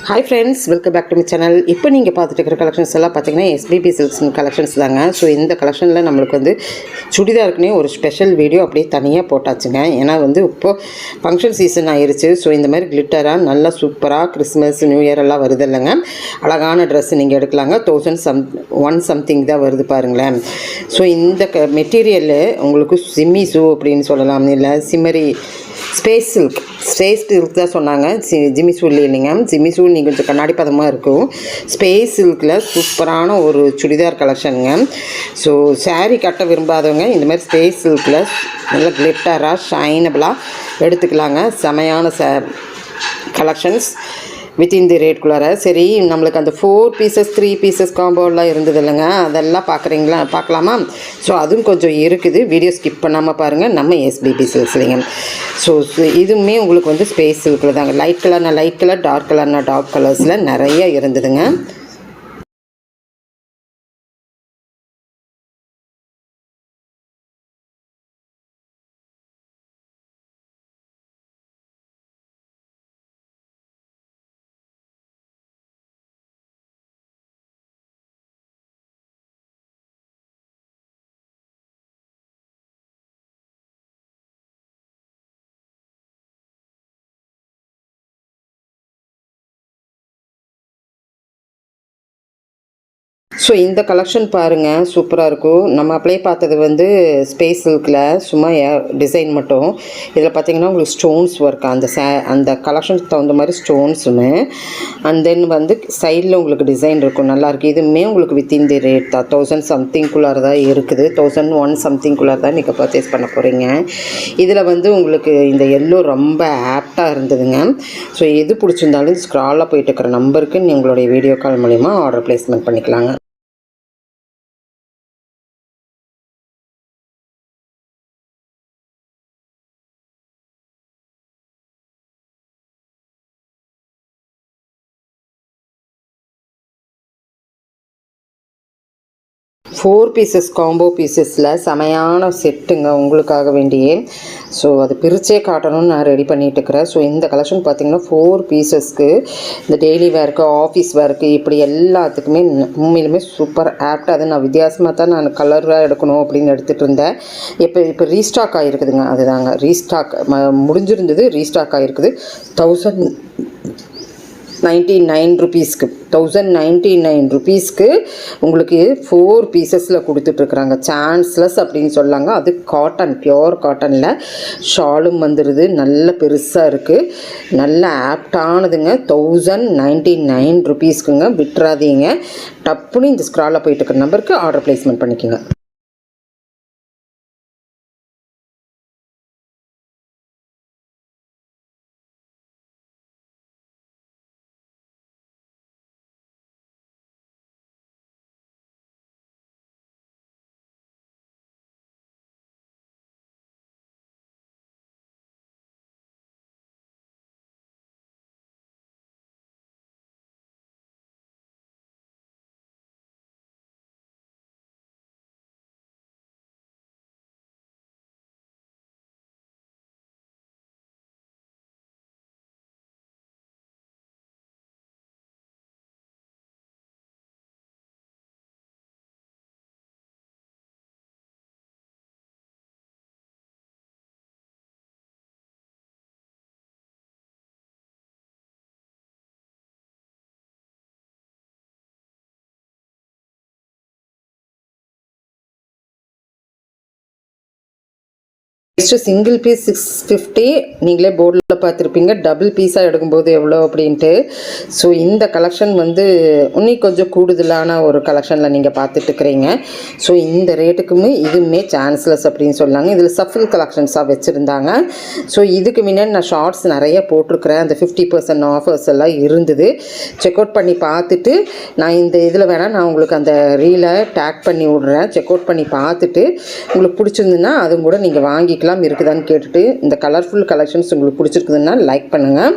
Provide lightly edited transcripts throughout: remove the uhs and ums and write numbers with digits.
Hi friends, welcome back to my channel. இப்போ நீங்கள் பார்த்துட்டு இருக்கிற கலெக்ஷன்ஸ் எல்லாம் பார்த்தீங்கன்னா எஸ்பிபி சில்க்ஸ் கலெக்ஷன்ஸ் தாங்க. ஸோ இந்த கலெக்ஷனில் நம்மளுக்கு வந்து சுடிதாருக்குனே ஒரு ஸ்பெஷல் வீடியோ அப்படியே தனியாக போட்டாச்சுங்க. ஏன்னா வந்து இப்போது ஃபங்க்ஷன் சீசன் ஆயிடுச்சு. ஸோ இந்த மாதிரி கிளிட்டராக நல்லா சூப்பராக கிறிஸ்மஸ் நியூ இயர் எல்லாம் வருது இல்லைங்க. அழகான ட்ரெஸ் நீங்கள் எடுக்கலாங்க. 1000 சம்திங் தான் வருது பாருங்களேன். ஸோ இந்த மெட்டீரியலு உங்களுக்கு சிம்மிசு அப்படின்னு சொல்லலாம், இல்லை சிம்மரி ஸ்பேஸ் சில்க் தான் சொன்னாங்க. ஜிமிசூல் இல்லைங்க, ஜிமிசூல் நீங்கள் கொஞ்சம் கண்ணாடி பதமாக இருக்கும். ஸ்பேஸ் சில்கில் சூப்பரான ஒரு சுடிதார் கலெக்ஷனுங்க. ஸோ சாரீ கட்ட விரும்பாதவங்க இந்த மாதிரி ஸ்பேஸ் சில்கில் நல்லா கிளிட்டராக ஷைனபிளாக எடுத்துக்கலாங்க. செமையான கலெக்ஷன்ஸ் வித்தின் தி ரேட்குள்ளார. சரி, நம்மளுக்கு அந்த 4 பீசஸ் 3 பீசஸ் காம்போலாம் இருந்தது இல்லைங்க, அதெல்லாம் பார்க்கலாமா? ஸோ அதுவும் கொஞ்சம் இருக்குது. வீடியோ ஸ்கிப் பண்ணாமல் பாருங்கள். நம்ம எஸ்பிபி சில்க்ஸ்லிங்க. ஸோ இதுவுமே உங்களுக்கு வந்து ஸ்பேஸ் சில்கில் தாங்க. லைட் கலர், டார்க் கலர்ஸில் நிறைய இருந்ததுங்க. ஸோ இந்த கலெக்ஷன் பாருங்கள், சூப்பராக இருக்கும். நம்ம அப்படியே பார்த்தது வந்து ஸ்பேஸ் சில்கில் சும்மா டிசைன் மட்டும். இதில் பார்த்தீங்கன்னா உங்களுக்கு ஸ்டோன்ஸ் ஒர்க், அந்த கலெக்ஷனுக்கு தகுந்த மாதிரி ஸ்டோன்ஸுன்னு, அண்ட் தென் வந்து சைடில் உங்களுக்கு டிசைன் இருக்கும், நல்லாயிருக்கு. இதுவுமே உங்களுக்கு வித்தின் தி ரேட் தான். 1000 சம்திங்குள்ளார தான் இருக்குது. 1001 சம்திங்குள்ளார தான் நீங்கள் பர்ச்சேஸ் பண்ண போகிறீங்க. இதில் வந்து உங்களுக்கு இந்த எல்லோ ரொம்ப ஆப்டாக இருந்ததுங்க. ஸோ எது பிடிச்சிருந்தாலும் ஸ்க்ராலாக போயிட்டு இருக்கிற நம்பருக்கு உங்களுடைய வீடியோ கால் மூலிமா ஆர்டர் ப்ளேஸ்மெண்ட் பண்ணிக்கலாங்க. ஃபோர் பீசஸ் காம்போ பீசஸில் செமையான செட்டுங்க உங்களுக்காக வேண்டியே. ஸோ அது பிரித்தே காட்டணும்னு நான் ரெடி பண்ணிகிட்ருக்கிறேன். ஸோ இந்த கலெக்ஷன் பார்த்திங்கன்னா 4 பீசஸ்க்கு இந்த டெய்லி வேர்க்கு, ஆஃபீஸ் வேர்க்கு, இப்படி எல்லாத்துக்குமே உண்மையிலுமே சூப்பர் ஆப்ட். அது நான் வித்தியாசமாக தான் நான் கலராக எடுக்கணும் அப்படின்னு எடுத்துகிட்டு இருந்தேன். இப்போ ரீஸ்டாக் ஆகிருக்குதுங்க. அதுதாங்க ரீஸ்டாக் முடிஞ்சிருந்தது, ரீஸ்டாக் ஆகிருக்குது. 1099 ருபீஸ்க்கு 1099 ருபீஸ்க்கு உங்களுக்கு 4 பீசஸில் கொடுத்துட்ருக்குறாங்க. சான்ஸ்லெஸ் அப்படின்னு சொல்லாங்க. அது காட்டன், பியோர் காட்டனில் ஷாலும் வந்துடுது. நல்ல பெருசாக இருக்குது, நல்ல ஆப்டானதுங்க. 1099 ருபீஸ்க்குங்க. விட்டுறாதீங்க. டப்புன்னு இந்த ஸ்க்ராலில் போயிட்டு இருக்கிற நம்பருக்கு ஆர்டர் ப்ளேஸ்மெண்ட் பண்ணிக்கோங்க. Next single piece 650. நீங்களே போர்டில் பார்த்துருப்பீங்க டபுள் பீஸாக எடுக்கும்போது எவ்வளோ அப்படின்ட்டு. ஸோ இந்த கலெக்ஷன் வந்து இன்னும் கொஞ்சம் கூடுதலான ஒரு கலெக்ஷனில் நீங்கள் பார்த்துட்ருக்குறீங்க. ஸோ இந்த ரேட்டுக்குமே இதுவுமே சான்ஸ்லெஸ் அப்படின்னு சொன்னாங்க. இதில் சஃபில் கலெக்ஷன்ஸாக வச்சுருந்தாங்க. ஸோ இதுக்கு முன்னாடி நான் ஷார்ட்ஸ் நிறைய போட்டிருக்கிறேன். அந்த 50% ஆஃபர்ஸ் எல்லாம் இருந்தது. செக் அவுட் பண்ணி பார்த்துட்டு நான் இந்த இதில் வேணால் நான் உங்களுக்கு அந்த ரீலை டேக் பண்ணி விட்றேன். செக் அவுட் பண்ணி பார்த்துட்டு உங்களுக்கு பிடிச்சிருந்துன்னா அதுவும் கூட நீங்கள் வாங்கிக்கலாம். இருக்குதான்னு கேட்டுட்டு இந்த கலர்ஃபுல் கலெக்ஷன்ஸ் உங்களுக்கு பிடிச்சிருக்குதுன்னா லைக் பண்ணுங்கள்.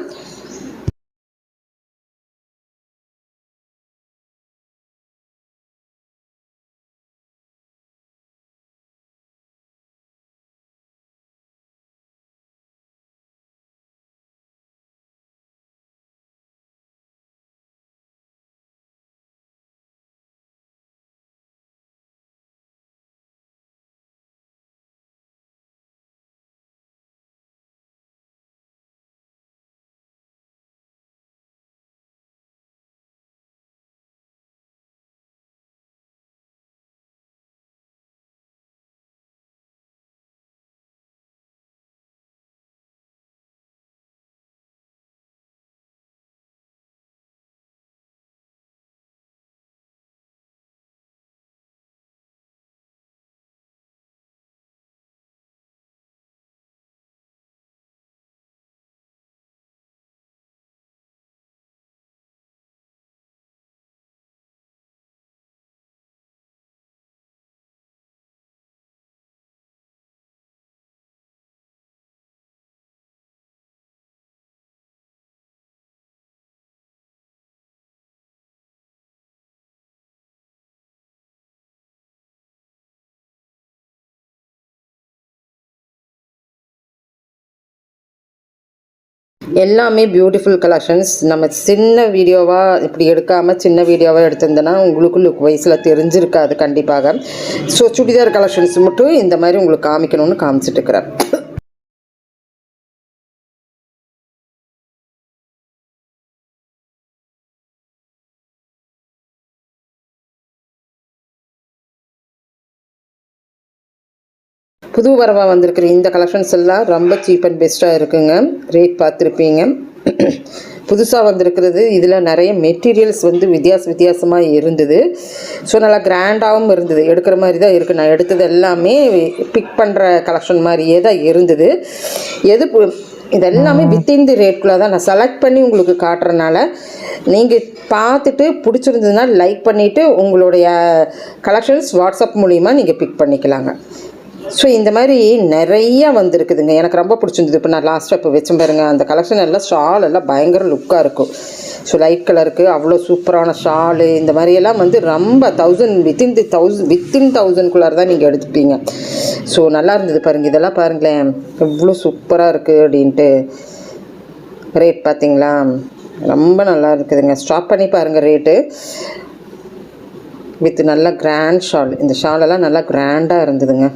எல்லாமே பியூட்டிஃபுல் கலெக்ஷன்ஸ். நம்ம சின்ன வீடியோவாக இப்படி எடுக்காமல் சின்ன வீடியோவாக எடுத்திருந்தேன்னா உங்களுக்கு லுக் வைஸில் தெரிஞ்சிருக்காது கண்டிப்பாக. ஸோ சுடிதார் கலெக்ஷன்ஸ் மட்டும் இந்த மாதிரி உங்களுக்கு காமிக்கணும்னு காமிச்சிட்டு இருக்கிறேன். புது வரவாக வந்திருக்கிற இந்த கலெக்ஷன்ஸ் எல்லாம் ரொம்ப சீப் அண்ட் பெஸ்ட்டாக இருக்குங்க. ரேட் பார்த்துருப்பீங்க. புதுசாக வந்திருக்கிறது இதில் நிறைய மெட்டீரியல்ஸ் வந்து வித்தியாசமாக இருந்தது. ஸோ நல்லா கிராண்டாகவும் இருந்தது. எடுக்கிற மாதிரி தான் இருக்குது. நான் எடுத்தது எல்லாமே பிக் பண்ணுற கலெக்ஷன் மாதிரியே தான் இருந்தது. இதெல்லாமே வித்தின் தி ரேட்குள்ளே தான் நான் செலக்ட் பண்ணி உங்களுக்கு காட்டுறதுனால நீங்கள் பார்த்துட்டு பிடிச்சிருந்ததுன்னா லைக் பண்ணிவிட்டு உங்களுடைய கலெக்ஷன்ஸ் வாட்ஸ்அப் மூலிமா நீங்கள் பிக் பண்ணிக்கலாங்க. ஸோ இந்த மாதிரி நிறையா வந்திருக்குதுங்க. எனக்கு ரொம்ப பிடிச்சிருந்தது. இப்போ நான் லாஸ்ட்டாக இப்போ வச்சேன் பாருங்கள், அந்த கலெக்ஷன் எல்லாம் ஷால் எல்லாம் பயங்கர லுக்காக இருக்கும். ஸோ லைட் கலருக்கு அவ்வளோ சூப்பரான ஷாலு இந்த மாதிரியெல்லாம் வந்து ரொம்ப வித்தின் 1000 தான் நீங்கள் எடுத்துப்பீங்க. ஸோ நல்லா இருந்தது பாருங்கள். இதெல்லாம் பாருங்களேன் எவ்வளோ சூப்பராக இருக்குது அப்படின்ட்டு. ரேட் பார்த்தீங்களா, ரொம்ப நல்லா இருக்குதுங்க. ஸ்டாப் பண்ணி பாருங்கள் ரேட்டு. வித் நல்லா கிராண்ட் ஷால். இந்த ஷாலெல்லாம் நல்லா கிராண்டாக இருந்ததுங்க.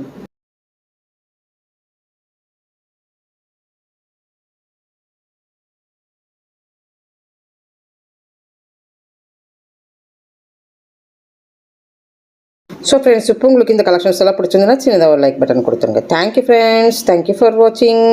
ஸோ ஃப்ரெண்ட்ஸ், இப்போ உங்களுக்கு இந்த கலெக்ஷன்ஸ் எல்லாம் பிடிச்சிருந்ததுன்னா சின்னதாக ஒரு லைக் பட்டன் கொடுத்துருங்க. தேங்க்யூ ஃப்ரெண்ட்ஸ், தேங்க்யூ ஃபார் வாட்சிங்.